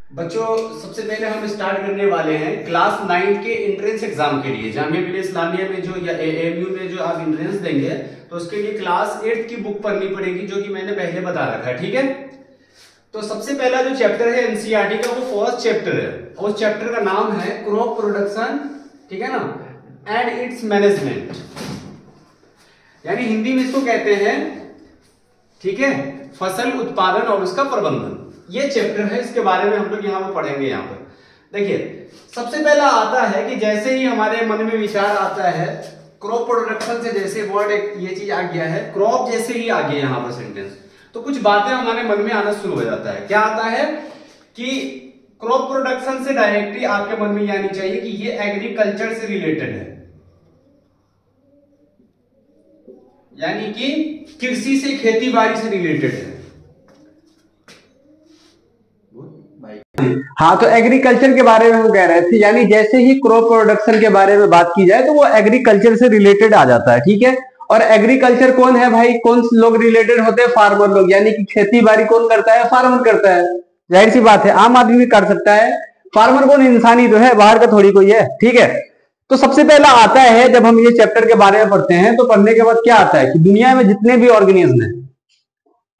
बच्चों, सबसे पहले हम स्टार्ट करने वाले हैं क्लास 9 के एंट्रेंस एग्जाम के लिए। जामिया मिलिया इस्लामिया में जो या एएमयू में जो आप एंट्रेंस देंगे तो उसके लिए क्लास 8 की बुक पढ़नी पड़ेगी, जो कि मैंने पहले बता रखा है। ठीक है, तो सबसे पहला जो चैप्टर है एनसीईआरटी का वो फर्स्ट चैप्टर है। उस चैप्टर का नाम है क्रॉप प्रोडक्शन, ठीक है ना, एंड इट्स मैनेजमेंट, यानी हिंदी में इसको कहते हैं, ठीक है, फसल उत्पादन और उसका प्रबंधन। ये चैप्टर है, इसके बारे में हम लोग यहाँ पर पढ़ेंगे। यहाँ पर देखिए, सबसे पहला आता है कि जैसे ही हमारे मन में विचार आता है क्रॉप प्रोडक्शन से, जैसे वर्ड एक ये चीज आ गया है, क्रॉप जैसे ही आ गया यहाँ पर सेंटेंस, तो कुछ बातें हमारे मन में आना शुरू हो जाता है। क्या आता है कि क्रॉप प्रोडक्शन से डायरेक्टली आपके मन में ये आनी चाहिए कि ये एग्रीकल्चर से रिलेटेड है, यानी कि कृषि से, खेती बाड़ी से रिलेटेड है। हाँ, तो एग्रीकल्चर के बारे में हम कह रहे थे, यानी जैसे ही क्रॉप प्रोडक्शन के बारे में बात की जाए तो वो एग्रीकल्चर से रिलेटेड आ जाता है। ठीक है, और एग्रीकल्चर कौन है भाई, कौन से लोग रिलेटेड होते हैं? फार्मर लोग, यानी कि खेती बाड़ी कौन करता है? फार्मर करता है। जाहिर सी बात है, आम आदमी भी कर सकता है। फार्मर कौन? इंसान ही तो है, बाहर का थोड़ी कोई है। ठीक है, तो सबसे पहला आता है, जब हम ये चैप्टर के बारे में पढ़ते हैं तो पढ़ने के बाद क्या आता है कि दुनिया में जितने भी ऑर्गेनिज्म है,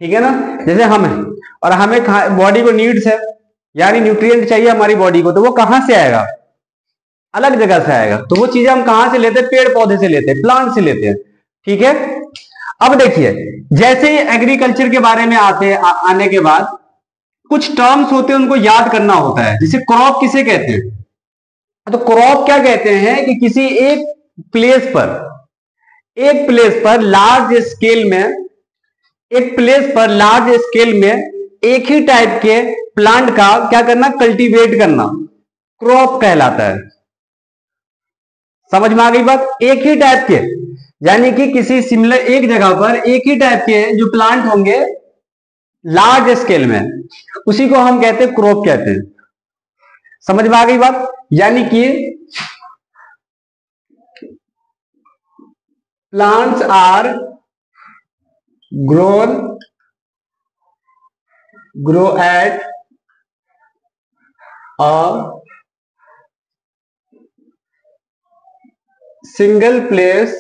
ठीक है ना, जैसे हम हैं और हमें बॉडी को नीड्स है, यानी न्यूट्रिएंट चाहिए हमारी बॉडी को, तो वो कहां से आएगा? अलग जगह से आएगा। तो वो चीजें हम कहां से लेते हैं? पेड़ पौधे से लेते हैं, प्लांट से लेते हैं। ठीक है, अब देखिए, जैसे ही एग्रीकल्चर के बारे में आने के बाद कुछ टर्म्स होते हैं, उनको याद करना होता है। जैसे क्रॉप किसे कहते हैं? तो क्रॉप क्या कहते हैं कि किसी एक प्लेस पर लार्ज स्केल में एक ही टाइप के प्लांट का क्या करना? कल्टीवेट करना, क्रॉप कहलाता है। समझ में आ गई बात? एक ही टाइप के, यानी कि किसी सिमिलर एक जगह पर एक ही टाइप के जो प्लांट होंगे लार्ज स्केल में, उसी को हम कहते हैं क्रॉप कहते हैं। समझ में आ गई बात? यानी कि plants are grow at a single place,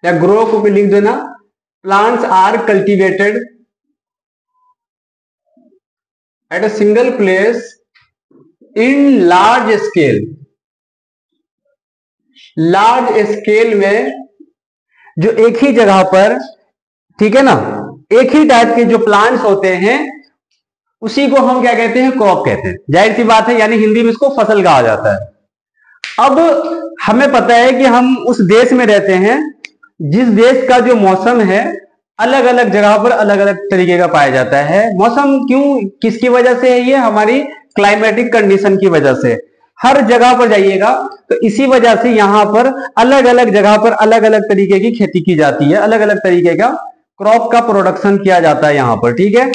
या ग्रो को भी लिख देना, plants are cultivated at a single place in large scale में, जो एक ही जगह पर, ठीक है ना, एक ही टाइप के जो प्लांट्स होते हैं उसी को हम क्या कहते हैं? क्रॉप कहते हैं। जाहिर सी बात है, यानी हिंदी में इसको फसल कहा जाता है। अब हमें पता है कि हम उस देश में रहते हैं जिस देश का जो मौसम है अलग अलग जगह पर अलग अलग तरीके का पाया जाता है। मौसम क्यों, किसकी वजह से है? ये हमारी क्लाइमेटिक कंडीशन की वजह से। हर जगह पर जाइएगा तो इसी वजह से यहां पर अलग अलग जगह पर अलग अलग तरीके की खेती की जाती है, अलग अलग तरीके का क्रॉप का प्रोडक्शन किया जाता है यहां पर। ठीक है,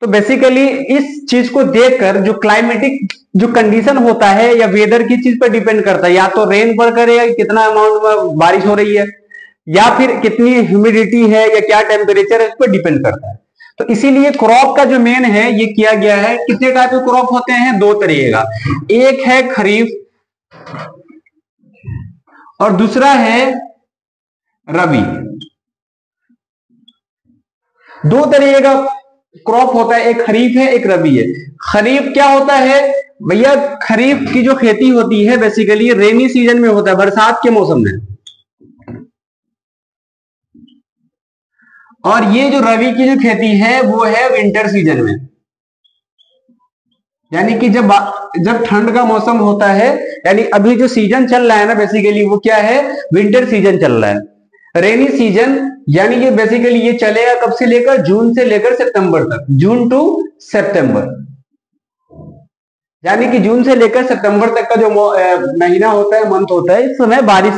तो बेसिकली इस चीज को देखकर जो क्लाइमेटिक जो कंडीशन होता है या वेदर की चीज पर डिपेंड करता है, या तो रेन पर करेगा, कितना अमाउंट में बारिश हो रही है, या फिर कितनी ह्यूमिडिटी है या क्या टेम्परेचर है, इस पर डिपेंड करता है। तो इसीलिए क्रॉप का जो मेन है ये किया गया है। कितने टाइप के क्रॉप होते हैं? दो तरीके का, एक है खरीफ और दूसरा है रबी। दो तरीके का क्रॉप होता है, एक खरीफ है, एक रबी है। खरीफ क्या होता है भैया? खरीफ की जो खेती होती है बेसिकली रेनी सीजन में होता है, बरसात के मौसम में। और ये जो रबी की जो खेती है वो है विंटर सीजन में, यानी कि जब ठंड का मौसम होता है, यानी अभी जो सीजन चल रहा है ना बेसिकली वो क्या है? विंटर सीजन चल रहा है। रेनी सीजन यानी कि बेसिकली ये चलेगा कब से लेकर? जून से लेकर सितंबर तक, जून टू सितंबर, यानी कि जून से लेकर सितंबर तक का जो महीना होता है, मंथ होता है, इस समय बारिश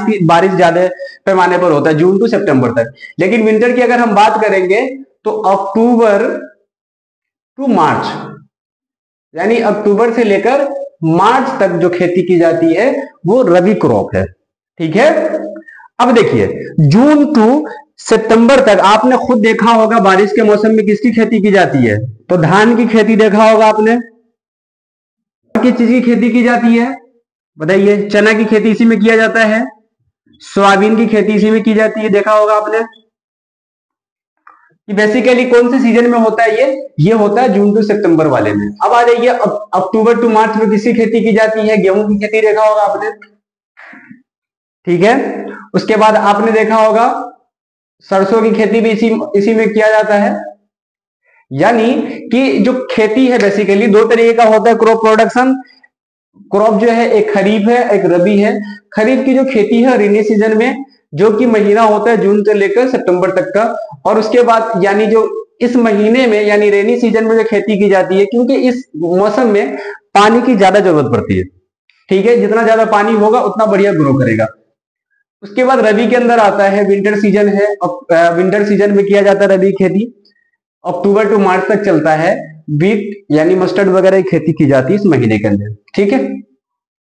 ज्यादा पैमाने पर होता है, जून टू सितंबर तक। लेकिन विंटर की अगर हम बात करेंगे तो अक्टूबर टू मार्च, यानी अक्टूबर से लेकर मार्च तक जो खेती की जाती है वो रबी क्रॉप है। ठीक है, अब देखिए, जून टू सितंबर तक आपने खुद देखा होगा बारिश के मौसम में किसकी खेती की जाती है? तो धान की खेती देखा होगा आपने। किस चीज की खेती की जाती है बताइए? चना की खेती इसी में किया जाता है, सोयाबीन की खेती इसी में की जाती है, देखा होगा आपने। कि बेसिकली कौन से सीजन में होता है ये होता है जून टू सितंबर वाले में। अब आ जाइए अक्टूबर टू मार्च में किसकी खेती की जाती है? गेहूं की खेती देखा होगा आपने, ठीक है। उसके बाद आपने देखा होगा सरसों की खेती भी इसी में किया जाता है। यानी कि जो खेती है बेसिकली दो तरीके का होता है क्रॉप प्रोडक्शन। क्रॉप जो है एक खरीफ है एक रबी है। खरीफ की जो खेती है रेनी सीजन में, जो कि महीना होता है जून से लेकर सितंबर तक का। और उसके बाद यानी जो इस महीने में यानी रेनी सीजन में जो खेती की जाती है, क्योंकि इस मौसम में पानी की ज्यादा जरूरत पड़ती है, ठीक है। जितना ज्यादा पानी होगा उतना बढ़िया ग्रो करेगा। उसके बाद रबी के अंदर आता है विंटर सीजन है। विंटर सीजन में किया जाता है रबी खेती, अक्टूबर टू मार्च तक चलता है। बीट यानी मस्टर्ड वगैरह की खेती की जाती है इस महीने के अंदर, ठीक है।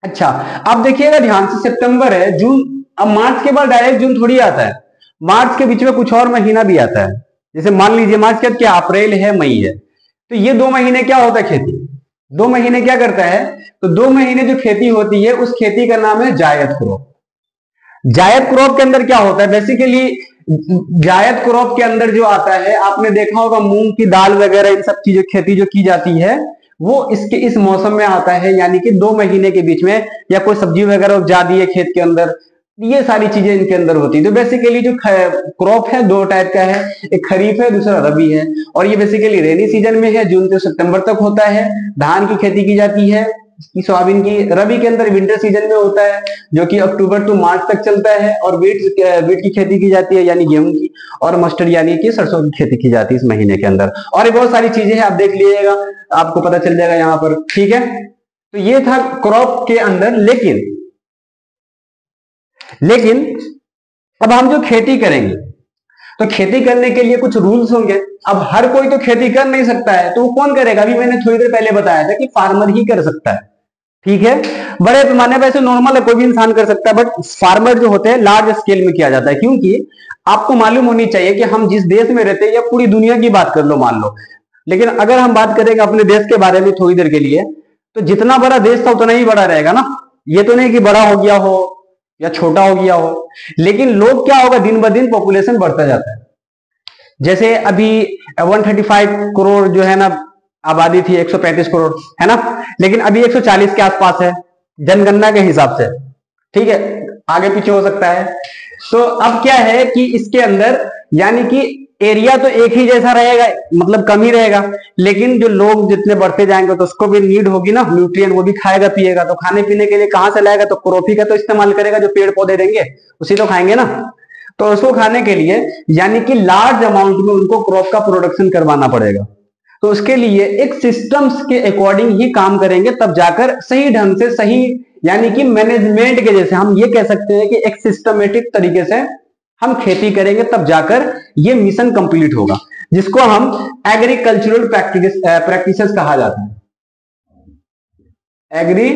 अच्छा, अब देखिएगा ध्यान से, सितंबर है, जून, अब मार्च के बाद डायरेक्ट जून थोड़ी आता है। मार्च के बीच में कुछ और महीना भी आता है। जैसे मान लीजिए मार्च के बाद क्या अप्रैल है मई है, तो ये 2 महीने क्या होता है खेती, 2 महीने क्या करता है, तो 2 महीने जो खेती होती है उस खेती का नाम है जायद क्रॉप। जायद क्रॉप के अंदर क्या होता है बेसिकली, जायद क्रॉप के अंदर जो आता है आपने देखा होगा मूंग की दाल वगैरह इन सब चीजों खेती जो की जाती है वो इसके इस मौसम में आता है। यानी कि 2 महीने के बीच में, या कोई सब्जी वगैरह उपजा दी है खेत के अंदर, ये सारी चीजें इनके अंदर होती है। तो बेसिकली जो क्रॉप है 2 टाइप का है, एक खरीफ है दूसरा रबी है। और ये बेसिकली रेनी सीजन में है, जून से सितंबर तक होता है। धान की खेती की जाती है, सोयाबीन की रबी के अंदर विंटर सीजन में होता है जो कि अक्टूबर टू मार्च तक चलता है। और बीट की खेती की जाती है यानी गेहूं की, और मस्टर्ड यानी कि सरसों की खेती की जाती है इस महीने के अंदर। और भी बहुत सारी चीजें हैं, आप देख लीजिएगा आपको पता चल जाएगा यहाँ पर, ठीक है। तो ये था क्रॉप के अंदर। लेकिन अब हम जो खेती करेंगे तो खेती करने के लिए कुछ रूल्स होंगे। अब हर कोई तो खेती कर नहीं सकता है, तो वो कौन करेगा? अभी मैंने थोड़ी देर पहले बताया था कि फार्मर ही कर सकता है, ठीक है। बड़े पैमाने पर ऐसे नॉर्मल है, कोई भी इंसान कर सकता है, बट फार्मर जो होते हैं लार्ज स्केल में किया जाता है। क्योंकि आपको मालूम होनी चाहिए कि हम जिस देश में रहते हैं या पूरी दुनिया की बात कर लो मान लो, लेकिन अगर हम बात करेंगे अपने देश के बारे में थोड़ी देर के लिए, तो जितना बड़ा देश था उतना ही बड़ा रहेगा ना। ये तो नहीं कि बड़ा हो गया हो या छोटा हो गया हो, लेकिन लोग क्या होगा, दिन ब दिन पॉपुलेशन बढ़ता जाता है। जैसे अभी 135 करोड़ जो है ना आबादी थी, 135 करोड़ है ना, लेकिन अभी 140 के आसपास है जनगणना के हिसाब से, ठीक है। आगे पीछे हो सकता है। तो अब क्या है कि इसके अंदर यानी कि एरिया तो एक ही जैसा रहेगा, मतलब कम ही रहेगा, लेकिन जो लोग जितने बढ़ते जाएंगे तो उसको भी नीड होगी ना न्यूट्रिएंट, वो भी खाएगा पिएगा। तो खाने पीने के लिए कहां से लाएगा? तो क्रॉप ही का तो इस्तेमाल करेगा, जो पेड़ पौधे देंगे उसी तो खाएंगे ना। तो उसको खाने के लिए यानी कि लार्ज अमाउंट में उनको क्रॉप का प्रोडक्शन करवाना पड़ेगा। तो उसके लिए एक सिस्टम्स के अकॉर्डिंग ही काम करेंगे, तब जाकर सही ढंग से, सही यानी कि मैनेजमेंट के जैसे हम ये कह सकते हैं कि एक सिस्टमेटिक तरीके से हम खेती करेंगे, तब जाकर ये मिशन कंप्लीट होगा, जिसको हम एग्रीकल्चरल प्रैक्टिसेस कहा जाता है। एग्री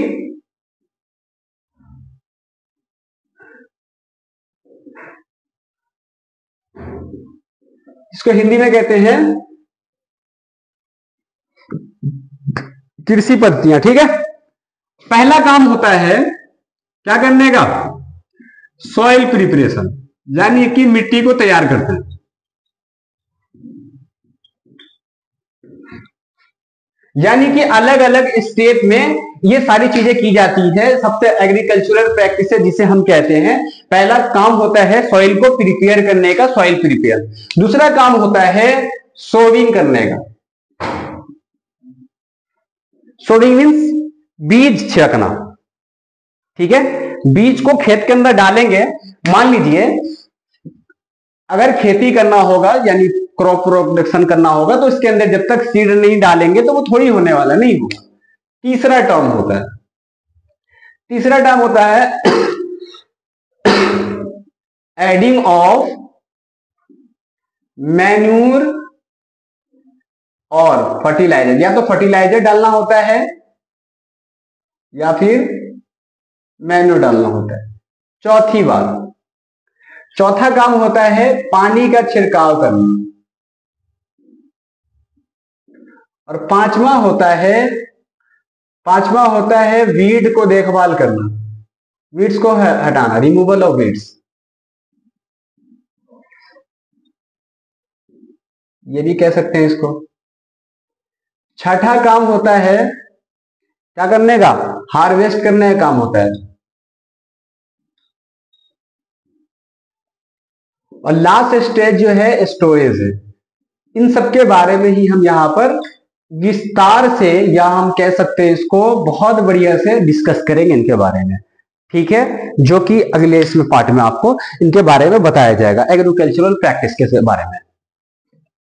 इसको हिंदी में कहते हैं कृषि पद्धतियां, ठीक है। पहला काम होता है क्या करने का? सॉइल प्रिपरेशन, यानी कि मिट्टी को तैयार करते हैं। यानी कि अलग अलग स्टेट में ये सारी चीजें की जाती है। सबसे एग्रीकल्चरल प्रैक्टिस जिसे हम कहते हैं, पहला काम होता है सॉइल को प्रिपेयर करने का, सॉइल प्रिपेयर। दूसरा काम होता है सोविंग करने का। सोविंग मीन्स बीज छिड़कना, ठीक है। बीज को खेत के अंदर डालेंगे। मान लीजिए अगर खेती करना होगा यानी क्रॉप प्रोडक्शन करना होगा, तो इसके अंदर जब तक सीड नहीं डालेंगे तो वो थोड़ी होने वाला नहीं होगा। तीसरा टर्म होता है एडिंग ऑफ मैन्यूर और फर्टिलाइजर। या तो फर्टिलाइजर डालना होता है या फिर मैन्यूर डालना होता है। चौथा काम होता है पानी का छिड़काव करना। और पांचवा होता है वीड को देखभाल करना, वीड्स को हटाना, रिमूवल ऑफ वीड्स। ये भी कह सकते हैं इसको। छठा काम होता है क्या करने का, हार्वेस्ट करने का काम होता है। और लास्ट स्टेज जो है स्टोरेज है। इन सब के बारे में ही हम यहाँ पर विस्तार से, या हम कह सकते हैं इसको बहुत बढ़िया से डिस्कस करेंगे इनके बारे में, ठीक है, जो कि अगले इसमें पार्ट में आपको इनके बारे में बताया जाएगा, एग्रीकल्चरल प्रैक्टिस के बारे में।